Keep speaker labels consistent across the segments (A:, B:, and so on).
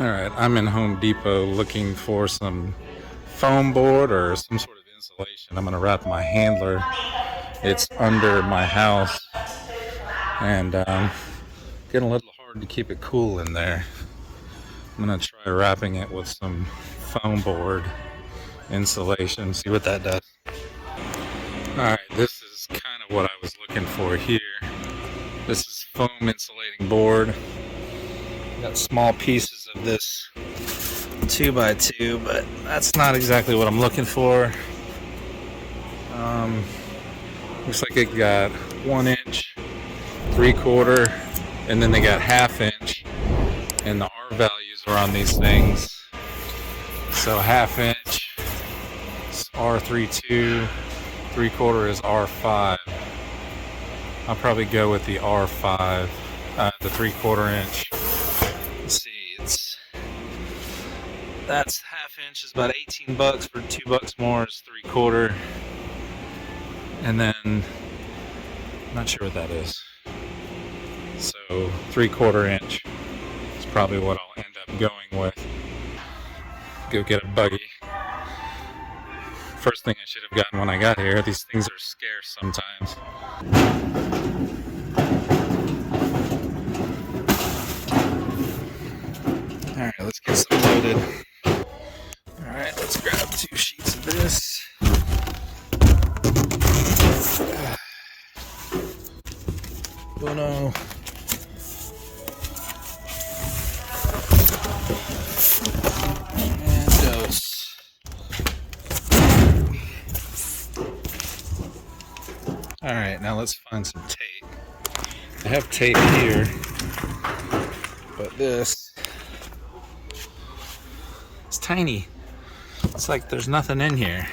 A: Alright, I'm in Home Depot looking for some foam board or some sort of insulation. I'm going to wrap my handler. It's under my house and getting a little hard to keep it cool in there. I'm going to try wrapping it with some foam board insulation, see what that does. Alright, this is kind of what I was looking for here. This is foam insulating board. Got small pieces of this 2x2, but that's not exactly what I'm looking for. Looks like it got 1 inch, 3/4, and then they got 1/2 inch, and the R values are on these things. So 1/2 inch is R32, 3/4 is R5. I'll probably go with the R5, the 3/4 inch. Let's see, that's 1/2 inch is about $18 for $2 more is 3/4, and then I'm not sure what that is. So 3/4 inch is probably what I'll end up going with. Go get a buggy. First thing I should have gotten when I got here. These things are scarce sometimes. Alright, let's get some loaded. Alright, let's grab 2 sheets of this. Uno. And dos. Alright, now let's find some tape. I have tape here, but this is tiny. It's like there's nothing in here.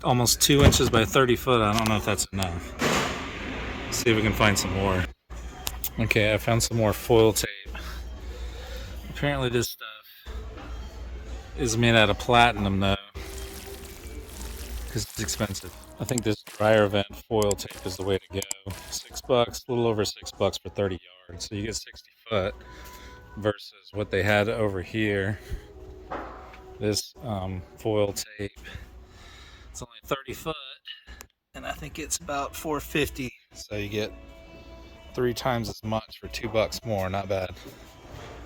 A: Almost 2 inches by 30 foot. I don't know if that's enough. Let's see if we can find some more. Okay, I found some more foil tape. Apparently this stuff is made out of platinum though, because it's expensive. I think this dryer vent foil tape is the way to go. $6, a little over $6 for 30 yards. So you get 60 foot versus what they had over here. This foil tape, it's only 30 foot, and I think it's about $4.50. So you get 3 times as much for $2 more. Not bad.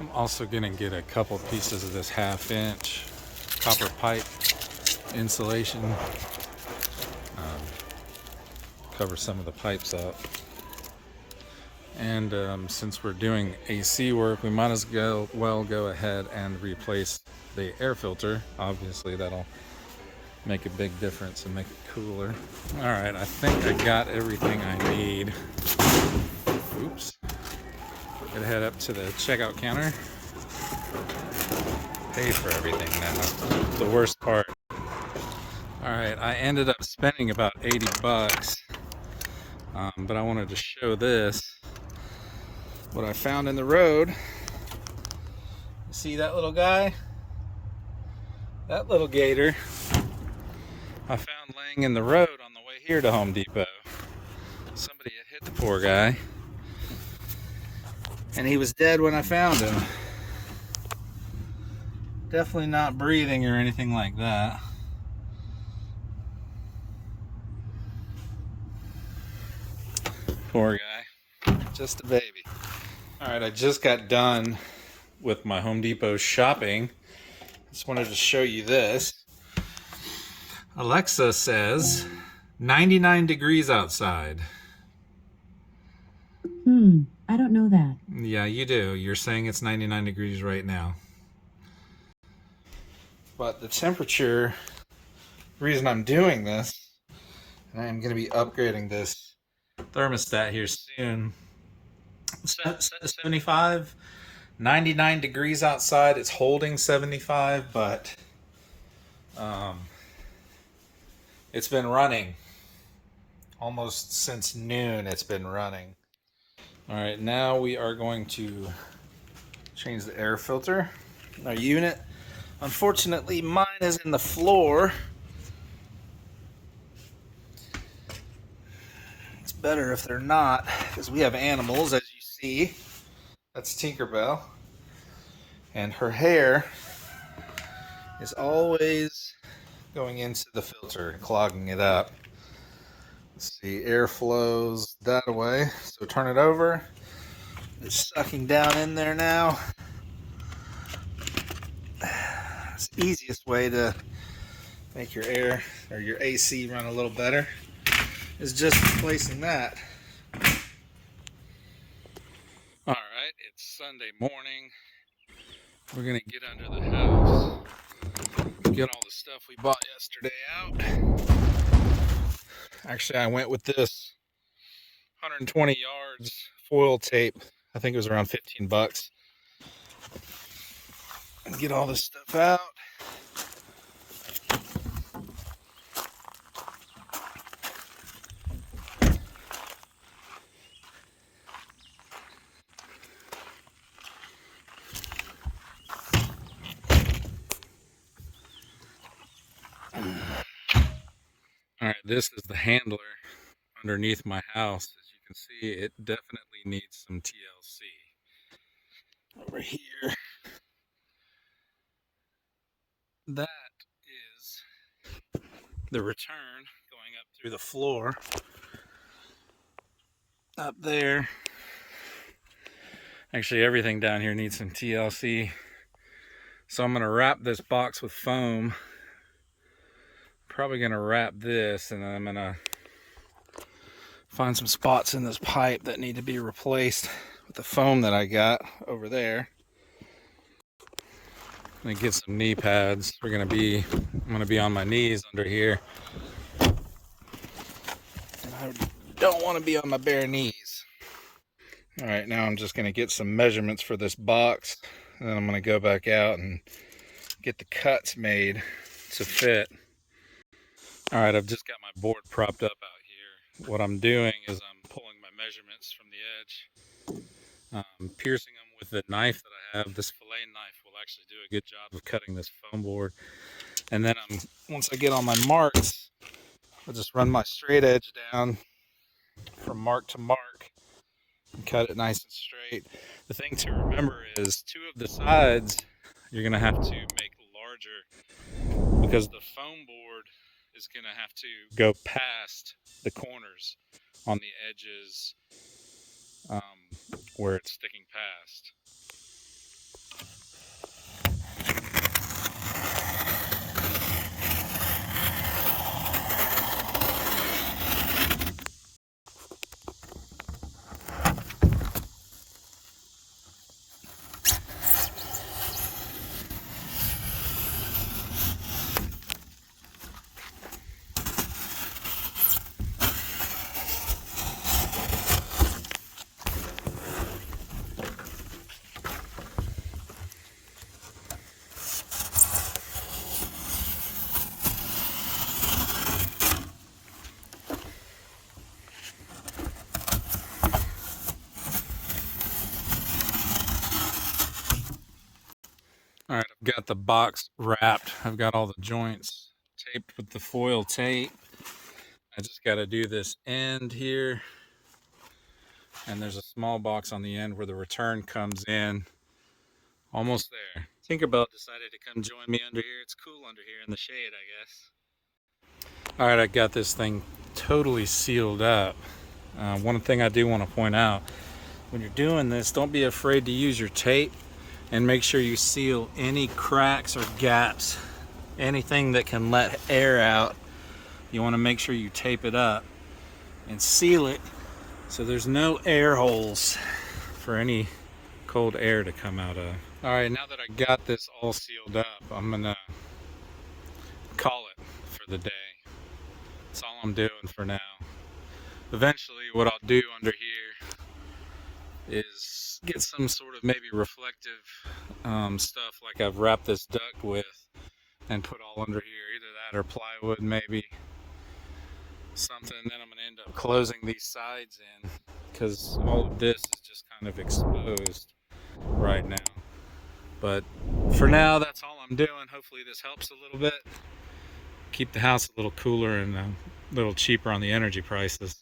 A: I'm also gonna get a couple pieces of this 1/2 inch copper pipe insulation. Cover some of the pipes up. And since we're doing AC work, we might as well go ahead and replace the air filter. Obviously that'll make a big difference and make it cooler. Alright, I think I got everything I need. Oops. Gotta head up to the checkout counter. Pay for everything now. The worst part. Alright, I ended up spending about $80. But I wanted to show this. What I found in the road. See that little guy? That little gator I found laying in the road on the way here to Home Depot. Somebody had hit the poor guy, and he was dead when I found him. Definitely not breathing or anything like that. Poor guy. Just a baby. Alright, I just got done with my Home Depot shopping. Just wanted to show you this. Alexa says 99 degrees outside.
B: I don't know that.
A: Yeah, you do. You're saying it's 99 degrees right now. But the temperature, the reason I'm doing this, and I'm going to be upgrading this thermostat here soon. 75, 99 degrees outside. It's holding 75, but it's been running almost since noon. It's been running. All right, now we are going to change the air filter in our unit. Unfortunately, mine is in the floor. It's better if they're not, because we have animals, as you see. That's Tinkerbell. And her hair is always going into the filter, clogging it up. Let's see, air flows that way. So turn it over. It's sucking down in there now. It's the easiest way to make your air or your AC run a little better is just replacing that. All right, it's Sunday morning. We're gonna get under the house, get all the stuff we bought yesterday out. Actually, I went with this 120 yards foil tape. I think it was around 15 bucks. And get all this stuff out. All right, this is the handler underneath my house. As you can see, it definitely needs some TLC. Over here, that is the return going up through the floor. Up there, actually everything down here needs some TLC. So I'm gonna wrap this box with foam. Probably gonna wrap this, and then I'm gonna find some spots in this pipe that need to be replaced with the foam that I got over there. I'm gonna get some knee pads. I'm gonna be on my knees under here. And I don't want to be on my bare knees. All right, now I'm just gonna get some measurements for this box, and then I'm gonna go back out and get the cuts made to fit. All right, I've just got my board propped up out here. What I'm doing is I'm pulling my measurements from the edge, piercing them with the knife that I have. This fillet knife will actually do a good job of cutting this foam board. And then once I get all my marks, I'll just run my straight edge down from mark to mark and cut it nice and straight. The thing to remember is 2 of the sides you're gonna have to make larger because the foam board is going to have to go past the corners on the edges where it's sticking past. All right, I've got the box wrapped. I've got all the joints taped with the foil tape. I just got to do this end here. And there's a small box on the end where the return comes in. Almost there. Tinkerbell decided to come join me under here. It's cool under here in the shade, I guess. All right, I got this thing totally sealed up. One thing I do want to point out, when you're doing this, don't be afraid to use your tape. And make sure you seal any cracks or gaps, anything that can let air out. You want to make sure you tape it up and seal it so there's no air holes for any cold air to come out of. All right, now that I got this all sealed up, I'm gonna call it for the day. That's all I'm doing for now. Eventually what I'll do under here is get some sort of maybe reflective stuff like I've wrapped this duct with and put all under here, either that or plywood maybe, something. Then I'm gonna end up closing these sides in because all of this is just kind of exposed right now. But for now, that's all I'm doing. Hopefully this helps a little bit, keep the house a little cooler and a little cheaper on the energy prices.